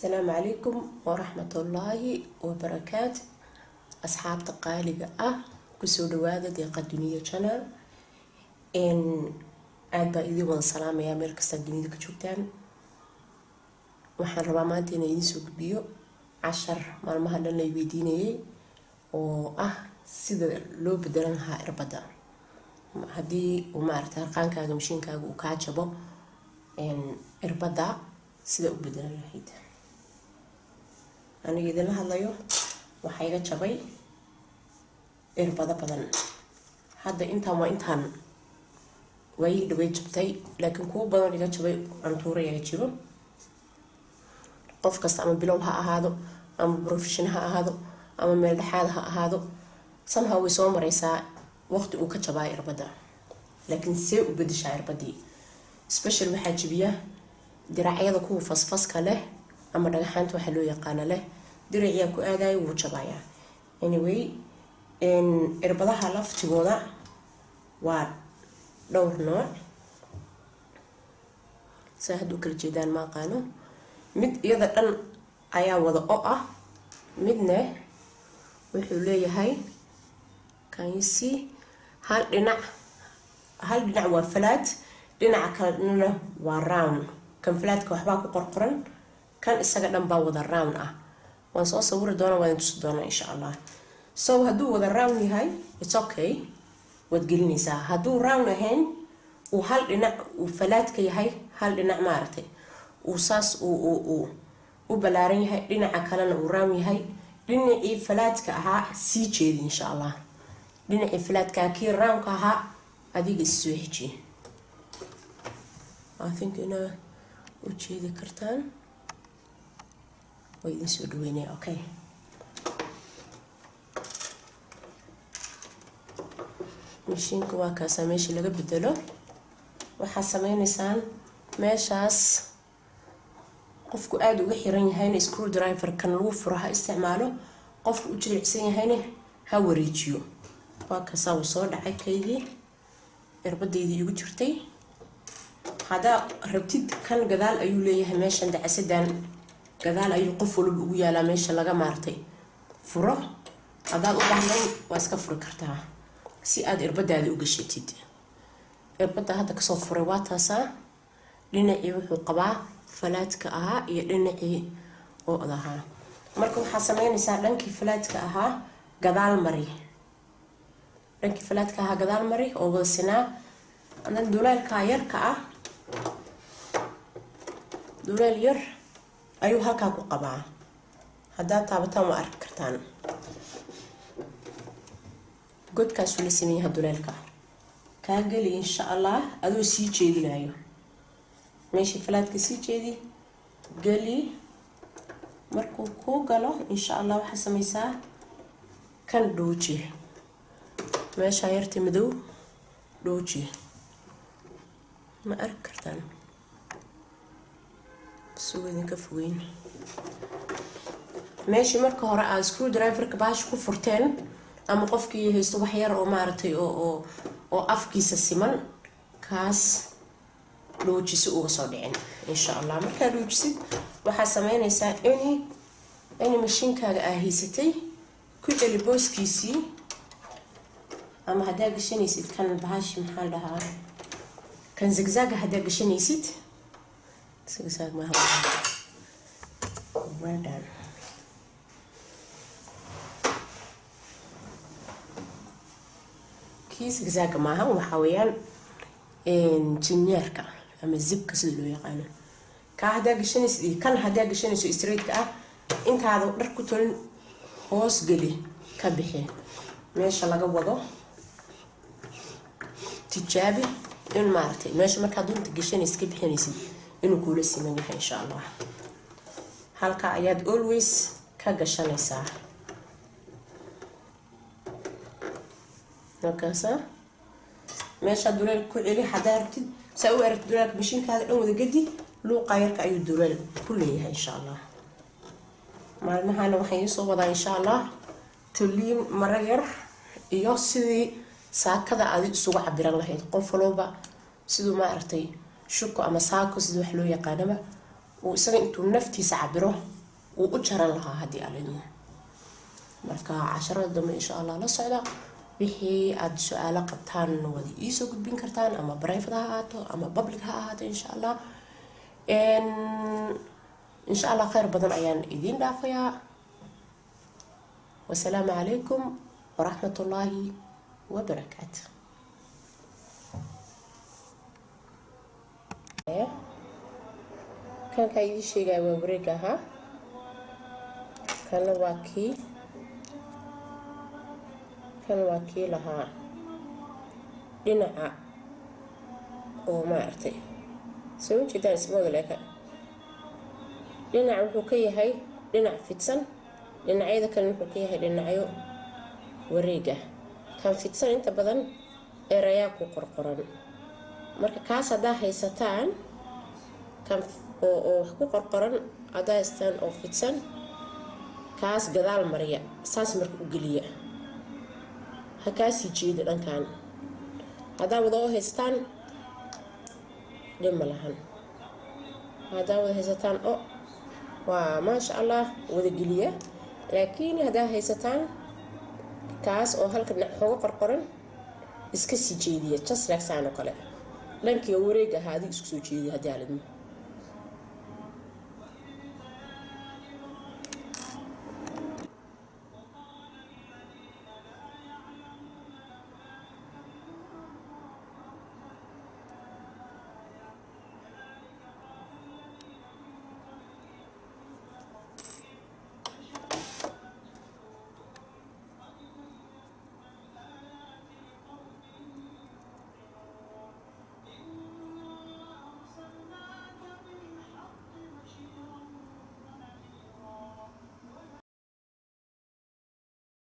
السلام عليكم ورحمة الله وبركاته. أصحاب تقاليد كسو دواده ديقة الدنيا channel إن أدبا إذي وان سلام يا مركز الدنيا كجوبتان waxaan rabaa maanta inaan idin soo gudbiyo 10 maalmaha dhan la weydiinayay oo sida loo bedelan lahaa irbada hadii uu maartay harqaankaaga mashiinkaaga uu ka jabo irbada sida u bedelan lahayd aniga idin hadlayo waxa iga jabay irbada badan hadda intaan way dhaway jabtay laakiin kuwa badan iga jabay antuura iga jiro qof kasta ama bilow ha ahaado ama professional ha ahaado ama meel dhaxaad ha ahaado somehow way soo maraysaa waqti uu ka jabaa irbada laakiin see u bedeshaa irbadii special waxa jibiya diracyada kuwa fasfaska leh ama dhagaxaanta waxa loo yaqaan leh diraciya ku aadayo wuu jabaya anyway irbadaha laftigooda waa dhowr nooc saahadu kala jeedaan ma qaano mid iyada dhan ayaa wada oo midna wuxuu leeyahay kanisi hal dhinac waa flat dhinaca kalena waa round kan flatka waxba ku qorqoran kan isaga dhan baa wada round waan soo sawiri doonaa waan tusi doonaa insha Allah so haduu wada round yahay it's okay wad gelinaysaa haduu round ahayn uu hal dhinac uu flatka yahay hal dhinac ma aragtay وساس و بلارين هاي لنا عكلنا ورامي هاي لنا إفلات كها سيجي إن شاء الله لنا إفلات كأكير رام كها هذيك السويجي I think أنا وشي ذكرتان ويدين سودويني أوكي مشين كواكا ساميش اللي قبدله وحسمين إنسان ماشاس qofku aad uga xiran yahay screw driver kan lagu furaha isticmaalo qofku u jilicsan yahay ha wareejiyo waa ka soo dhacay kaydii irbadeedii ugu jirtay hada rabtid kan gadaal ayuu leeyahay meeshan dacasadan gadaal ayuu qof walba ugu yaalaa meesha laga maartay furo hadaad u baahnay waa iska furi kartaa si aad irbadaada u gashatid irbada hadda ka soo furay waa taasa dhinacii wuxuu qabaa falaadka iyo dhinacii oo adaha marka waxa sameynaysaa dhankii falaadka gadaal mari dhankii falaadka gadaal mari oo wasinaa adan duleelka yarka duleel yar ayuu halka ku qabaa hadaa taabataan waa arki kartaan godkaas uu la sameeyay duleelka ka gali insha Allah adoo sii jeedinayo ماشي فلات كسيجيدي قالي مركو كو قالو ان شاء الله وحسميسا كان دوجي ماشي هيرتي مدو دوجي ما اركرتان سوي ذيك فوين ماشي مركو هراء سكرو درايفر كباش كو فرتين اما قفكي هيستو بحيار او مارتي او افكيس السيمان كاس لوجيس uga soo dhicin insha Allah marka loojisid waxa sameynaysaa in mashiinkaaga ahiisatay ku celi booskiisii ama hadaa gashanaysid kan baashi maxaa dhahaa kan zigzag hadaa gashanaysid zigzag ma aha weldon kiis zigzag ma aha waxa weeyaan jinjeerka ama zibka sida loo yaqaan ka hadaa gashanaysid kan hadaa gashanayso straight intaada dhar ku tolin hoos gali ka bixi meesha laga wado tijaabi in maartay meesha marka dunta gashanaysid ka bixinaysid inuu kula siman yahay insha Allah halka ayaad always ka gashanaysaa nakaasa meesha duleel ku celi xadaartid سأو أرد دولك مشين كهذا الأول جدي لو قايرك أي دولال كلها إن شاء الله مع المهانة وحين صوبة إن شاء الله تلين مرير يصير ساكذا عادي سوق عبر الله قفلوا بقى سدوا ما أرتي شكو أما ساكو سدوا حلو يقانبه isaga intuu naftiisa cabiro uu u jaran lahaa haddii aan idmo. marka casharada dambe insha Allah la socda. wixii aad su'aalo qabtaan waad ii soo gudbin kartaan ama private ha ahaato ama public ha ahaato insha Allah. insha Allah khayr badan ayaan idin dhaafayaa. wassalaamu calaykum waraxmatullaahi wabarakaatuh. kan ka idin sheegay waa wareega ahaa, kana waa kii lahaa dhinaca oo maartay soo jeedaan ismooda leeka. dhinac wuxuu ka yahay dhinac fidsan, dhinacyada kale wuxuu ka yahay dhinacyo wareega. kan fidsan inta badan erayaa ku qorqoran, marka kaas hadaa haysataan kan oo wax ku qorqoran hadaa haystaan oo fidsan, kaas gadaal mariya saas marka u geliya, ha kaasi jeeda dhankan. hadaa wada haystaan dhima lahan, hadaa wada haysataan oo waa maasha Allah wada geliya. laakiin hadaa haysataan kaas oo halka dhinac uga qorqoran iska sii jeediya just like saan oo kale dhankii wareega ahaa isku soo jeediya haddii aad